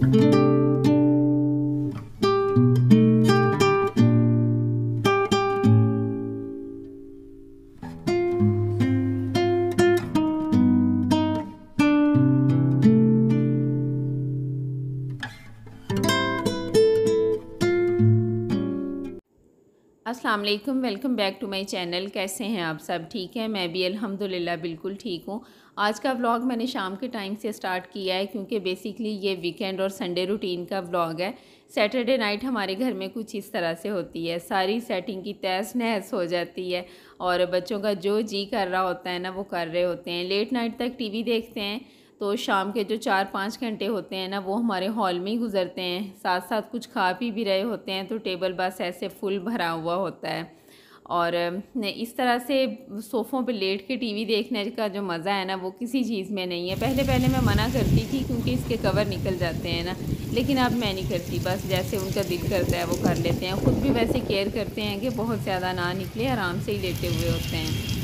अस्सलाम वालेकुम, welcome back to my channel. कैसे हैं आप सब? ठीक है, मैं भी अल्हम्दुलिल्लाह बिल्कुल ठीक हूँ। आज का व्लॉग मैंने शाम के टाइम से स्टार्ट किया है क्योंकि बेसिकली ये वीकेंड और संडे रूटीन का व्लॉग है। सैटरडे नाइट हमारे घर में कुछ इस तरह से होती है, सारी सेटिंग की तहस नहस हो जाती है और बच्चों का जो जी कर रहा होता है ना वो कर रहे होते हैं। लेट नाइट तक टीवी देखते हैं तो शाम के जो 4-5 घंटे होते हैं ना वो हमारे हॉल में ही गुजरते हैं। साथ साथ कुछ खा पी भी रहे होते हैं तो टेबल बस ऐसे फुल भरा हुआ होता है। और इस तरह से सोफ़ों पे लेट के टीवी देखने का जो मज़ा है ना वो किसी चीज़ में नहीं है। पहले पहले मैं मना करती थी क्योंकि इसके कवर निकल जाते हैं ना, लेकिन अब मैं नहीं करती। बस जैसे उनका दिल करता है वो कर लेते हैं। ख़ुद भी वैसे केयर करते हैं कि बहुत ज़्यादा ना निकले, आराम से ही लेटे हुए होते हैं।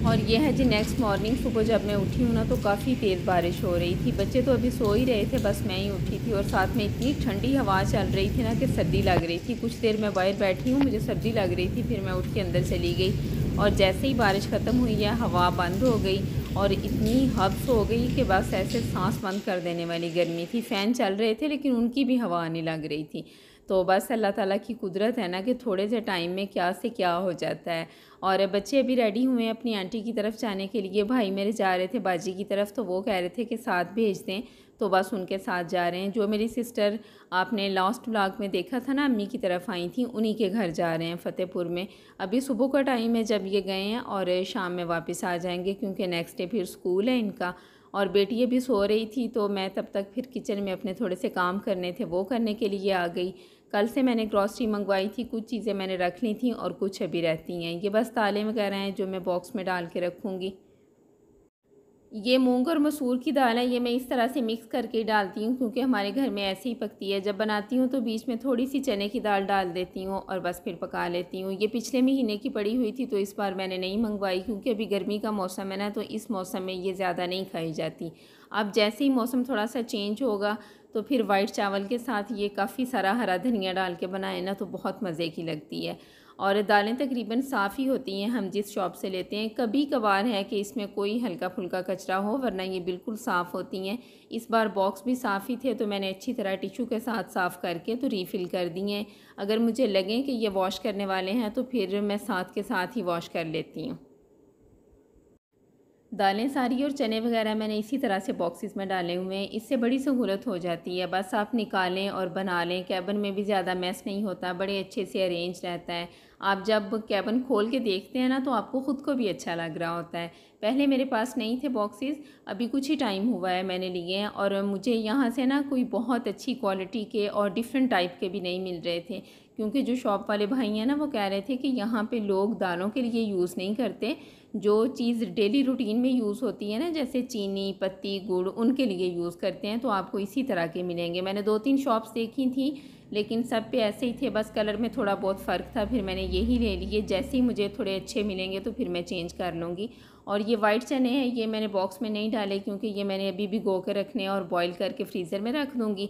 और ये है जी नेक्स्ट मॉर्निंग। सुबह जब मैं उठी हूँ ना तो काफ़ी तेज़ बारिश हो रही थी। बच्चे तो अभी सो ही रहे थे, बस मैं ही उठी थी और साथ में इतनी ठंडी हवा चल रही थी ना कि सर्दी लग रही थी। कुछ देर मैं बाहर बैठी हूँ, मुझे सर्दी लग रही थी, फिर मैं उठ के अंदर चली गई और जैसे ही बारिश ख़त्म हुई है हवा बंद हो गई और इतनी हब्स हो गई कि बस ऐसे सांस बंद कर देने वाली गर्मी थी। फ़ैन चल रहे थे लेकिन उनकी भी हवा आने लग रही थी। तो बस अल्लाह ताला की कुदरत है ना कि थोड़े से टाइम में क्या से क्या हो जाता है। और बच्चे अभी रेडी हुए हैं अपनी आंटी की तरफ जाने के लिए। भाई मेरे जा रहे थे बाजी की तरफ तो वो कह रहे थे कि साथ भेज दें, तो बस उनके साथ जा रहे हैं। जो मेरी सिस्टर आपने लास्ट व्लॉग में देखा था ना अम्मी की तरफ आई थी, उन्हीं के घर जा रहे हैं फ़तेहपुर में। अभी सुबह का टाइम है जब ये गए हैं और शाम में वापस आ जाएंगे क्योंकि नेक्स्ट डे फिर स्कूल है इनका। और बेटी अभी सो रही थी तो मैं तब तक फिर किचन में अपने थोड़े से काम करने थे वो करने के लिए आ गई। कल से मैंने ग्रॉसरी मंगवाई थी, कुछ चीज़ें मैंने रख ली थी और कुछ अभी रहती हैं। ये बस ताले वगैरह हैं जो मैं बॉक्स में डाल के रखूँगी। ये मूंग और मसूर की दाल है, ये मैं इस तरह से मिक्स करके डालती हूँ क्योंकि हमारे घर में ऐसे ही पकती है। जब बनाती हूँ तो बीच में थोड़ी सी चने की दाल डाल देती हूँ और बस फिर पका लेती हूँ। ये पिछले महीने की पड़ी हुई थी तो इस बार मैंने नहीं मंगवाई क्योंकि अभी गर्मी का मौसम है ना, तो इस मौसम में ये ज़्यादा नहीं खाई जाती। अब जैसे ही मौसम थोड़ा सा चेंज होगा तो फिर वाइट चावल के साथ ये काफ़ी सारा हरा धनिया डाल के बनाए ना तो बहुत मज़े की लगती है। और दालें तकरीबन साफ़ ही होती हैं हम जिस शॉप से लेते हैं। कभी कभार है कि इसमें कोई हल्का फुल्का कचरा हो, वरना ये बिल्कुल साफ़ होती हैं। इस बार बॉक्स भी साफ़ ही थे तो मैंने अच्छी तरह टिशू के साथ साफ़ करके तो रीफ़िल कर दी हैं। अगर मुझे लगे कि ये वॉश करने वाले हैं तो फिर मैं साथ के साथ ही वॉश कर लेती हूँ। दालें सारी और चने वगैरह मैंने इसी तरह से बॉक्सेस में डाले हुए हैं। इससे बड़ी सहूलत हो जाती है, बस आप निकालें और बना लें। कैबिन में भी ज़्यादा मैस नहीं होता, बड़े अच्छे से अरेंज रहता है। आप जब कैबिन खोल के देखते हैं ना तो आपको ख़ुद को भी अच्छा लग रहा होता है। पहले मेरे पास नहीं थे बॉक्सेस, अभी कुछ ही टाइम हुआ है मैंने लिए हैं और मुझे यहाँ से ना कोई बहुत अच्छी क्वालिटी के और डिफरेंट टाइप के भी नहीं मिल रहे थे क्योंकि जो शॉप वाले भाई हैं ना वो कह रहे थे कि यहाँ पे लोग दालों के लिए यूज़ नहीं करते, जो चीज़ डेली रूटीन में यूज़ होती है ना जैसे चीनी, पत्ती, गुड़, उनके लिए यूज़ करते हैं। तो आपको इसी तरह के मिलेंगे। मैंने 2-3 शॉप्स देखी थी लेकिन सब पे ऐसे ही थे, बस कलर में थोड़ा बहुत फ़र्क था। फिर मैंने यही ले लिए, जैसे ही मुझे थोड़े अच्छे मिलेंगे तो फिर मैं चेंज कर लूँगी। और ये वाइट चने हैं, ये मैंने बॉक्स में नहीं डाले क्योंकि ये मैंने अभी भिगो के रखने और बॉईल करके फ्रीज़र में रख दूँगी।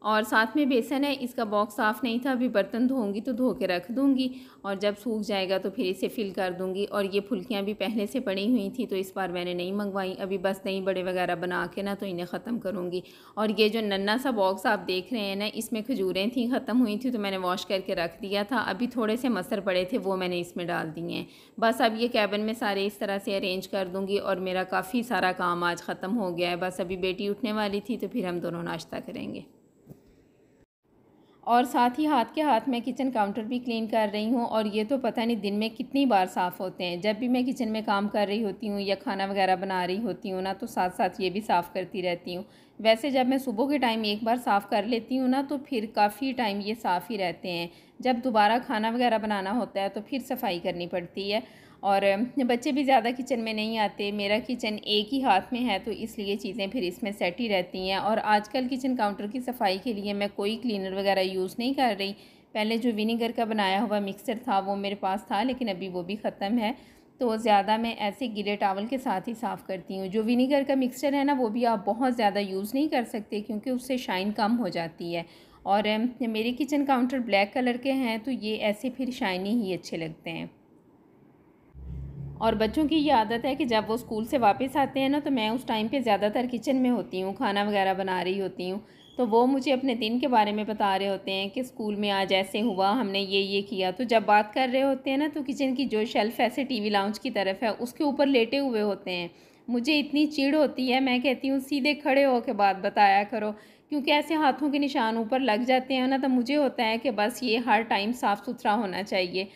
और साथ में बेसन है, इसका बॉक्स साफ़ नहीं था, अभी बर्तन धोऊँगी तो धो के रख दूँगी और जब सूख जाएगा तो फिर इसे फ़िल कर दूँगी। और ये फुल्कियाँ भी पहले से पड़ी हुई थी तो इस बार मैंने नहीं मंगवाई। अभी बस दही बड़े वगैरह बना के ना तो इन्हें ख़त्म करूँगी। और ये जो नन्हा सा बॉक्स आप देख रहे हैं ना, इसमें खजूरें थी, ख़त्म हुई थी तो मैंने वॉश करके रख दिया था। अभी थोड़े से मसर पड़े थे वो मैंने इसमें डाल दिए हैं। बस अब ये कैबिन में सारे इस तरह से अरेंज कर दूँगी और मेरा काफ़ी सारा काम आज ख़त्म हो गया है। बस अभी बेटी उठने वाली थी तो फिर हम दोनों नाश्ता करेंगे। और साथ ही हाथ के हाथ मैं किचन काउंटर भी क्लीन कर रही हूँ। और ये तो पता नहीं दिन में कितनी बार साफ़ होते हैं। जब भी मैं किचन में काम कर रही होती हूँ या खाना वगैरह बना रही होती हूँ ना, तो साथ साथ ये भी साफ़ करती रहती हूँ। वैसे जब मैं सुबह के टाइम एक बार साफ़ कर लेती हूँ ना, तो फिर काफ़ी टाइम ये साफ़ ही रहते हैं। जब दोबारा खाना वगैरह बनाना होता है तो फिर सफाई करनी पड़ती है। और बच्चे भी ज़्यादा किचन में नहीं आते, मेरा किचन एक ही हाथ में है, तो इसलिए चीज़ें फिर इसमें सेट ही रहती हैं। और आजकल किचन काउंटर की सफाई के लिए मैं कोई क्लीनर वगैरह यूज़ नहीं कर रही। पहले जो विनीगर का बनाया हुआ मिक्सर था वो मेरे पास था, लेकिन अभी वो भी ख़त्म है। तो ज़्यादा मैं ऐसे गीले टावल के साथ ही साफ़ करती हूँ। जो विनीगर का मिक्सचर है ना, वो भी आप बहुत ज़्यादा यूज़ नहीं कर सकते, क्योंकि उससे शाइन कम हो जाती है। और मेरे किचन काउंटर ब्लैक कलर के हैं, तो ये ऐसे फिर शाइनी ही अच्छे लगते हैं। और बच्चों की ये आदत है कि जब वो स्कूल से वापस आते हैं ना, तो मैं उस टाइम पे ज़्यादातर किचन में होती हूँ, खाना वगैरह बना रही होती हूँ। तो वो मुझे अपने दिन के बारे में बता रहे होते हैं कि स्कूल में आज ऐसे हुआ, हमने ये किया। तो जब बात कर रहे होते हैं ना, तो किचन की जो शेल्फ़ ऐसे टीवी लाउंज की तरफ है, उसके ऊपर लेटे हुए होते हैं। मुझे इतनी चिढ़ होती है, मैं कहती हूँ सीधे खड़े होकर बात बताया करो, क्योंकि ऐसे हाथों के निशान ऊपर लग जाते हैं ना, तो मुझे होता है कि बस ये हर टाइम साफ़ सुथरा होना चाहिए।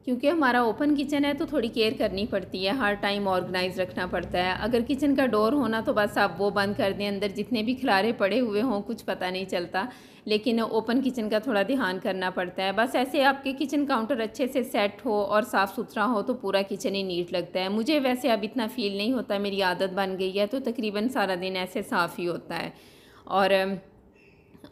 क्योंकि हमारा ओपन किचन है तो थोड़ी केयर करनी पड़ती है, हर टाइम ऑर्गेनाइज रखना पड़ता है। अगर किचन का डोर होना तो बस आप वो बंद कर दें, अंदर जितने भी खिलारे पड़े हुए हों कुछ पता नहीं चलता। लेकिन ओपन किचन का थोड़ा ध्यान करना पड़ता है। बस ऐसे आपके किचन काउंटर अच्छे से सेट हो और साफ़ सुथरा हो तो पूरा किचन ही नीट लगता है। मुझे वैसे अब इतना फ़ील नहीं होता, मेरी आदत बन गई है, तो तकरीबन सारा दिन ऐसे साफ़ ही होता है। और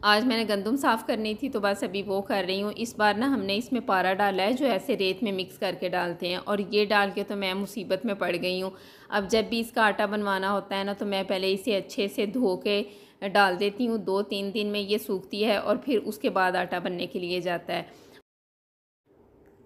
आज मैंने गंदम साफ़ करनी थी, तो बस अभी वो कर रही हूँ। इस बार ना हमने इसमें पारा डाला है, जो ऐसे रेत में मिक्स करके डालते हैं, और ये डाल के तो मैं मुसीबत में पड़ गई हूँ। अब जब भी इसका आटा बनवाना होता है ना, तो मैं पहले इसे अच्छे से धो के डाल देती हूँ। 2-3 दिन में ये सूखती है और फिर उसके बाद आटा बनने के लिए जाता है।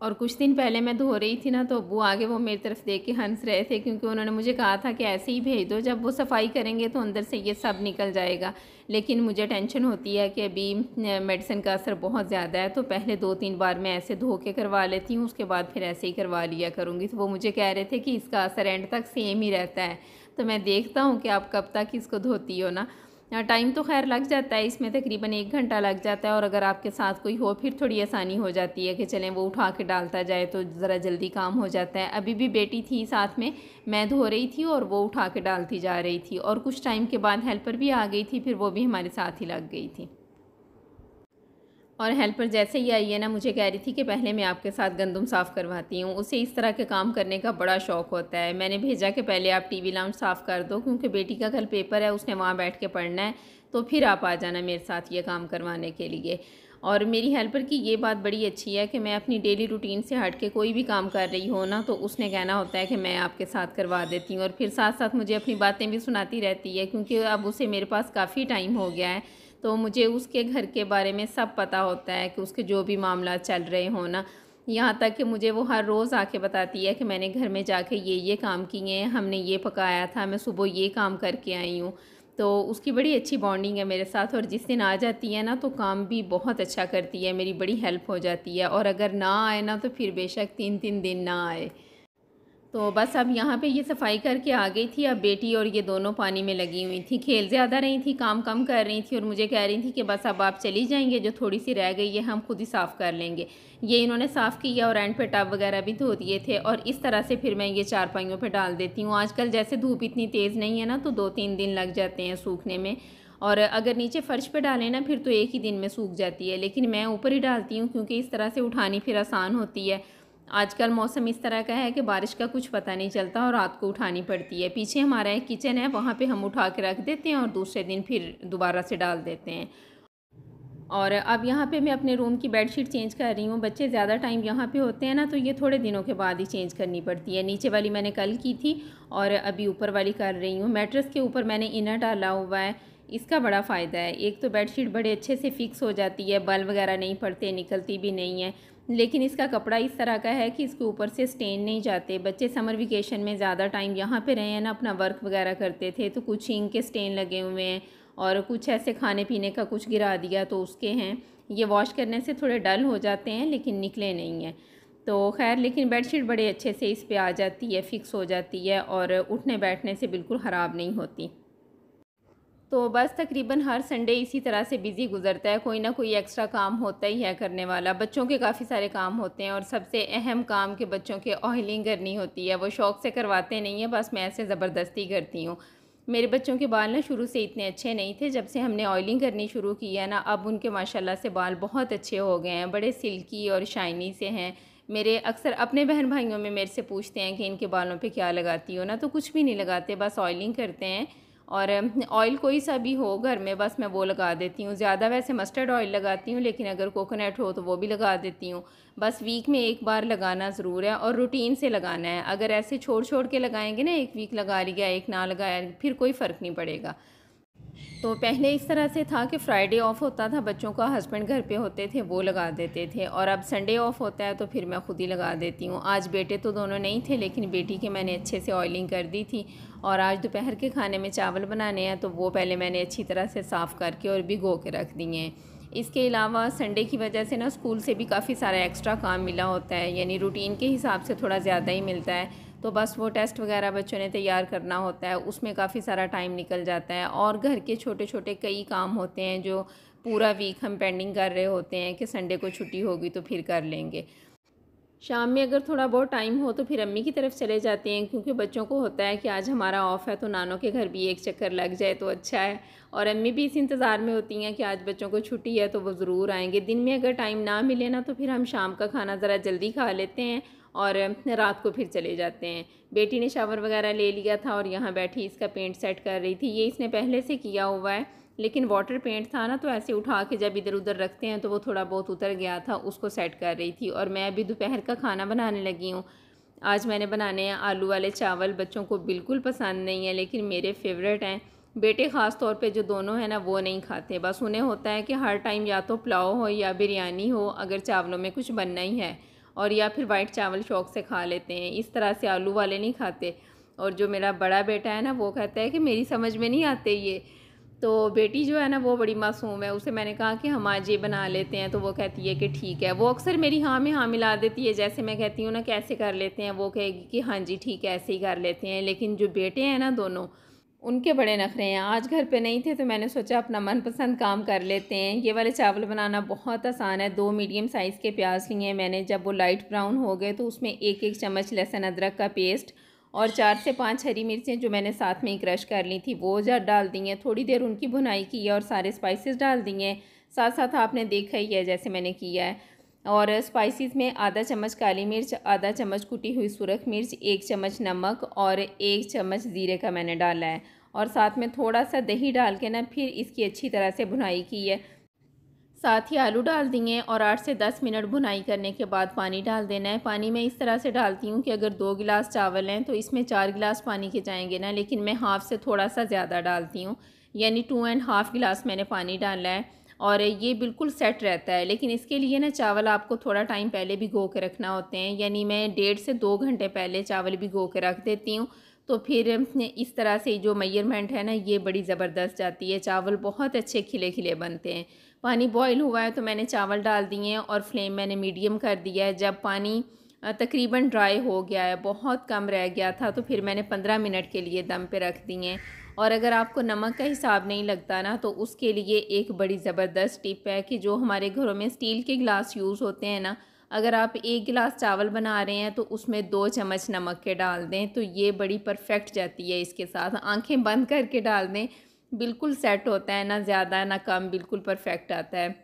और कुछ दिन पहले मैं धो रही थी ना, तो अब्बू आगे वो मेरी तरफ देख के हंस रहे थे, क्योंकि उन्होंने मुझे कहा था कि ऐसे ही भेज दो, जब वो सफाई करेंगे तो अंदर से ये सब निकल जाएगा। लेकिन मुझे टेंशन होती है कि अभी मेडिसिन का असर बहुत ज़्यादा है, तो पहले 2-3 बार मैं ऐसे धो के करवा लेती हूँ, उसके बाद फिर ऐसे ही करवा लिया करूँगी। तो वो मुझे कह रहे थे कि इसका असर एंड तक सेम ही रहता है। तो मैं देखता हूँ कि आप कब तक इसको धोती हो ना। टाइम तो खैर लग जाता है इसमें, तकरीबन 1 घंटा लग जाता है। और अगर आपके साथ कोई हो फिर थोड़ी आसानी हो जाती है कि चलें वो उठा के डालता जाए, तो ज़रा जल्दी काम हो जाता है। अभी भी बेटी थी साथ में, मैं धो रही थी और वो उठा के डालती जा रही थी। और कुछ टाइम के बाद हेल्पर भी आ गई थी, फिर वो भी हमारे साथ ही लग गई थी। और हेल्पर जैसे ही आई है ना, मुझे कह रही थी कि पहले मैं आपके साथ गंदम साफ़ करवाती हूँ। उसे इस तरह के काम करने का बड़ा शौक़ होता है। मैंने भेजा कि पहले आप टीवी लाउंज साफ़ कर दो, क्योंकि बेटी का कल पेपर है, उसने वहाँ बैठ के पढ़ना है, तो फिर आप आ जाना मेरे साथ ये काम करवाने के लिए। और मेरी हेल्पर की ये बात बड़ी अच्छी है कि मैं अपनी डेली रूटीन से हट के कोई भी काम कर रही हो ना, तो उसने कहना होता है कि मैं आपके साथ करवा देती हूँ। और फिर साथ साथ मुझे अपनी बातें भी सुनाती रहती है, क्योंकि अब उसे मेरे पास काफ़ी टाइम हो गया है, तो मुझे उसके घर के बारे में सब पता होता है कि उसके जो भी मामला चल रहे हों ना। यहाँ तक कि मुझे वो हर रोज़ आके बताती है कि मैंने घर में जाके ये काम किए हैं, हमने ये पकाया था, मैं सुबह ये काम करके आई हूँ। तो उसकी बड़ी अच्छी बॉन्डिंग है मेरे साथ। और जिस दिन आ जाती है ना, तो काम भी बहुत अच्छा करती है, मेरी बड़ी हेल्प हो जाती है। और अगर ना आए ना, तो फिर बेशक 3-3 दिन ना आए। तो बस अब यहाँ पे ये सफाई करके आ गई थी। अब बेटी और ये दोनों पानी में लगी हुई थी, खेल ज़्यादा रही थी, काम कम कर रही थी, और मुझे कह रही थी कि बस अब आप चली जाएंगे, जो थोड़ी सी रह गई है हम खुद ही साफ़ कर लेंगे। ये इन्होंने साफ़ किया और एंड पे टब वगैरह भी धो दिए थे। और इस तरह से फिर मैं ये चारपाइयों पे डाल देती हूँ। आजकल जैसे धूप इतनी तेज़ नहीं है ना, तो 2-3 दिन लग जाते हैं सूखने में। और अगर नीचे फ़र्श पे डालें ना, फिर तो एक ही दिन में सूख जाती है, लेकिन मैं ऊपर ही डालती हूँ, क्योंकि इस तरह से उठानी फिर आसान होती है। आजकल मौसम इस तरह का है कि बारिश का कुछ पता नहीं चलता और रात को उठानी पड़ती है। पीछे हमारा एक किचन है, वहाँ पे हम उठा के रख देते हैं और दूसरे दिन फिर दोबारा से डाल देते हैं। और अब यहाँ पे मैं अपने रूम की बेडशीट चेंज कर रही हूँ। बच्चे ज़्यादा टाइम यहाँ पे होते हैं ना, तो ये थोड़े दिनों के बाद ही चेंज करनी पड़ती है। नीचे वाली मैंने कल की थी और अभी ऊपर वाली कर रही हूँ। मैट्रेस के ऊपर मैंने इनर डाला हुआ है। इसका बड़ा फ़ायदा है, एक तो बेडशीट बड़े अच्छे से फ़िक्स हो जाती है, बल वगैरह नहीं पड़ते, निकलती भी नहीं है। लेकिन इसका कपड़ा इस तरह का है कि इसके ऊपर से स्टेन नहीं जाते। बच्चे समर वेकेशन में ज़्यादा टाइम यहाँ पे रहे हैं ना, अपना वर्क वगैरह करते थे, तो कुछ इंक के स्टेन लगे हुए हैं और कुछ ऐसे खाने पीने का कुछ गिरा दिया तो उसके हैं। ये वॉश करने से थोड़े डल हो जाते हैं, लेकिन निकले नहीं हैं। तो खैर, लेकिन बेडशीट बड़े अच्छे से इस पे आ जाती है, फ़िक्स हो जाती है और उठने बैठने से बिल्कुल ख़राब नहीं होती। तो बस तकरीबन हर संडे इसी तरह से बिज़ी गुज़रता है, कोई ना कोई एक्स्ट्रा काम होता ही है करने वाला। बच्चों के काफ़ी सारे काम होते हैं और सबसे अहम काम कि बच्चों के ऑयलिंग करनी होती है। वो शौक़ से करवाते नहीं हैं, बस मैं ऐसे ज़बरदस्ती करती हूँ। मेरे बच्चों के बाल ना शुरू से इतने अच्छे नहीं थे, जब से हमने ऑयलिंग करनी शुरू की है ना, अब उनके माशाल्लाह से बाल बहुत अच्छे हो गए हैं, बड़े सिल्की और शाइनी से हैं। मेरे अक्सर अपने बहन भाइयों में मेरे से पूछते हैं कि इनके बालों पे क्या लगाती हो ना, तो कुछ भी नहीं लगाते, बस ऑयलिंग करते हैं। और ऑयल कोई सा भी हो घर में बस मैं वो लगा देती हूँ। ज़्यादा वैसे मस्टर्ड ऑयल लगाती हूँ, लेकिन अगर कोकोनट हो तो वो भी लगा देती हूँ। बस वीक में एक बार लगाना ज़रूर है और रूटीन से लगाना है। अगर ऐसे छोड़ छोड़ के लगाएंगे ना, एक वीक लगा लिया एक ना लगाया, फिर कोई फ़र्क नहीं पड़ेगा। तो पहले इस तरह से था कि फ्राइडे ऑफ होता था बच्चों का, हस्बैंड घर पे होते थे, वो लगा देते थे। और अब संडे ऑफ होता है तो फिर मैं खुद ही लगा देती हूँ। आज बेटे तो दोनों नहीं थे, लेकिन बेटी के मैंने अच्छे से ऑयलिंग कर दी थी। और आज दोपहर के खाने में चावल बनाने हैं, तो वो पहले मैंने अच्छी तरह से साफ़ करके और भिगो के रख दिए हैं। इसके अलावा संडे की वजह से ना स्कूल से भी काफ़ी सारा एक्स्ट्रा काम मिला होता है, यानी रूटीन के हिसाब से थोड़ा ज़्यादा ही मिलता है। तो बस वो टेस्ट वगैरह बच्चों ने तैयार करना होता है, उसमें काफ़ी सारा टाइम निकल जाता है। और घर के छोटे छोटे कई काम होते हैं जो पूरा वीक हम पेंडिंग कर रहे होते हैं कि संडे को छुट्टी होगी तो फिर कर लेंगे। शाम में अगर थोड़ा बहुत टाइम हो तो फिर अम्मी की तरफ चले जाते हैं, क्योंकि बच्चों को होता है कि आज हमारा ऑफ़ है तो नानों के घर भी एक चक्कर लग जाए तो अच्छा है। और अम्मी भी इस इंतज़ार में होती हैं कि आज बच्चों को छुट्टी है तो वो ज़रूर आएंगे। दिन में अगर टाइम ना मिले ना, तो फिर हम शाम का खाना ज़रा जल्दी खा लेते हैं और रात को फिर चले जाते हैं। बेटी ने शावर वगैरह ले लिया था और यहाँ बैठी इसका पेंट सेट कर रही थी। ये इसने पहले से किया हुआ है, लेकिन वाटर पेंट था ना, तो ऐसे उठा के जब इधर उधर रखते हैं तो वो थोड़ा बहुत उतर गया था, उसको सेट कर रही थी। और मैं अभी दोपहर का खाना बनाने लगी हूँ। आज मैंने बनाने हैं आलू वाले चावल। बच्चों को बिल्कुल पसंद नहीं है, लेकिन मेरे फेवरेट हैं। बेटे ख़ास तौर पे जो दोनों हैं ना, वो नहीं खाते। बस उन्हें होता है कि हर टाइम या तो पुलाव हो या बिरयानी हो, अगर चावलों में कुछ बनना ही है, और या फिर वाइट चावल शौक़ से खा लेते हैं। इस तरह से आलू वाले नहीं खाते। और जो मेरा बड़ा बेटा है ना, वो कहता है कि मेरी समझ में नहीं आते ये। तो बेटी जो है ना, वो बड़ी मासूम है। उसे मैंने कहा कि हम आज ये बना लेते हैं, तो वो कहती है कि ठीक है। वो अक्सर मेरी हाँ में हाँ मिला देती है। जैसे मैं कहती हूँ ना कैसे कर लेते हैं, वो कहेगी कि हाँ जी ठीक है ऐसे ही कर लेते हैं। लेकिन जो बेटे हैं ना दोनों, उनके बड़े नखरे हैं। आज घर पे नहीं थे तो मैंने सोचा अपना मनपसंद काम कर लेते हैं। ये वाले चावल बनाना बहुत आसान है। 2 मीडियम साइज़ के प्याज लिए हैं मैंने। जब वो लाइट ब्राउन हो गए तो उसमें 1-1 चम्मच लहसुन अदरक का पेस्ट और 4 से 5 हरी मिर्चें जो मैंने साथ में ही क्रश कर ली थी वो डाल दी हैं। थोड़ी देर उनकी भुनाई की है और सारे स्पाइसेस डाल दिए हैं। साथ साथ आपने देखा ही है जैसे मैंने किया है। और स्पाइसेस में आधा चम्मच काली मिर्च, आधा चम्मच कुटी हुई सुरख मिर्च, 1 चम्मच नमक और 1 चम्मच ज़ीरे का मैंने डाला है। और साथ में थोड़ा सा दही डाल के ना फिर इसकी अच्छी तरह से भुनाई की है। साथ ही आलू डाल दिए और 8 से 10 मिनट भुनाई करने के बाद पानी डाल देना है। पानी मैं इस तरह से डालती हूँ कि अगर 2 गिलास चावल हैं तो इसमें 4 गिलास पानी के जाएंगे ना, लेकिन मैं हाफ़ से थोड़ा सा ज़्यादा डालती हूँ, यानी 2.5 गिलास मैंने पानी डाला है। और ये बिल्कुल सेट रहता है। लेकिन इसके लिए ना चावल आपको थोड़ा टाइम पहले भिगो के रखना होते हैं, यानी मैं 1.5 से 2 घंटे पहले चावल भिगो के रख देती हूँ। तो फिर इस तरह से जो मेजरमेंट है ना, ये बड़ी ज़बरदस्त जाती है। चावल बहुत अच्छे खिले खिले बनते हैं। पानी बॉईल हुआ है तो मैंने चावल डाल दिए हैं और फ्लेम मैंने मीडियम कर दिया है। जब पानी तकरीबन ड्राई हो गया है, बहुत कम रह गया था, तो फिर मैंने 15 मिनट के लिए दम पे रख दिए हैं। और अगर आपको नमक का हिसाब नहीं लगता ना, तो उसके लिए एक बड़ी ज़बरदस्त टिप है कि जो हमारे घरों में स्टील के गिलास यूज़ होते हैं ना, अगर आप 1 गिलास चावल बना रहे हैं तो उसमें 2 चम्मच नमक के डाल दें, तो ये बड़ी परफेक्ट जाती है। इसके साथ आंखें बंद करके डाल दें, बिल्कुल सेट होता है, ना ज़्यादा ना कम, बिल्कुल परफेक्ट आता है।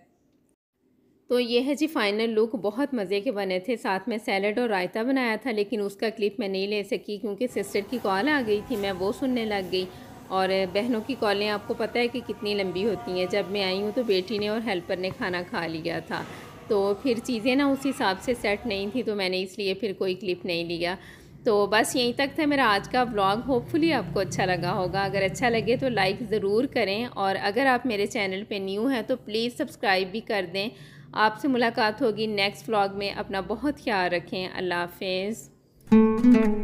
तो ये है जी फाइनल लुक। बहुत मज़े के बने थे। साथ में सैलड और रायता बनाया था, लेकिन उसका क्लिप मैं नहीं ले सकी क्योंकि सिस्टर की कॉल आ गई थी, मैं वो सुनने लग गई। और बहनों की कॉलें आपको पता है कि कितनी लंबी होती हैं। जब मैं आई हूँ तो बेटी ने और हेल्पर ने खाना खा लिया था, तो फिर चीज़ें ना उस हिसाब से सेट नहीं थी, तो मैंने इसलिए फिर कोई क्लिप नहीं लिया। तो बस यहीं तक था मेरा आज का व्लॉग। होपफुली आपको अच्छा लगा होगा। अगर अच्छा लगे तो लाइक ज़रूर करें, और अगर आप मेरे चैनल पे न्यू हैं तो प्लीज़ सब्सक्राइब भी कर दें। आपसे मुलाकात होगी नेक्स्ट व्लॉग में। अपना बहुत ख्याल रखें। अल्लाह हाफ़िज़।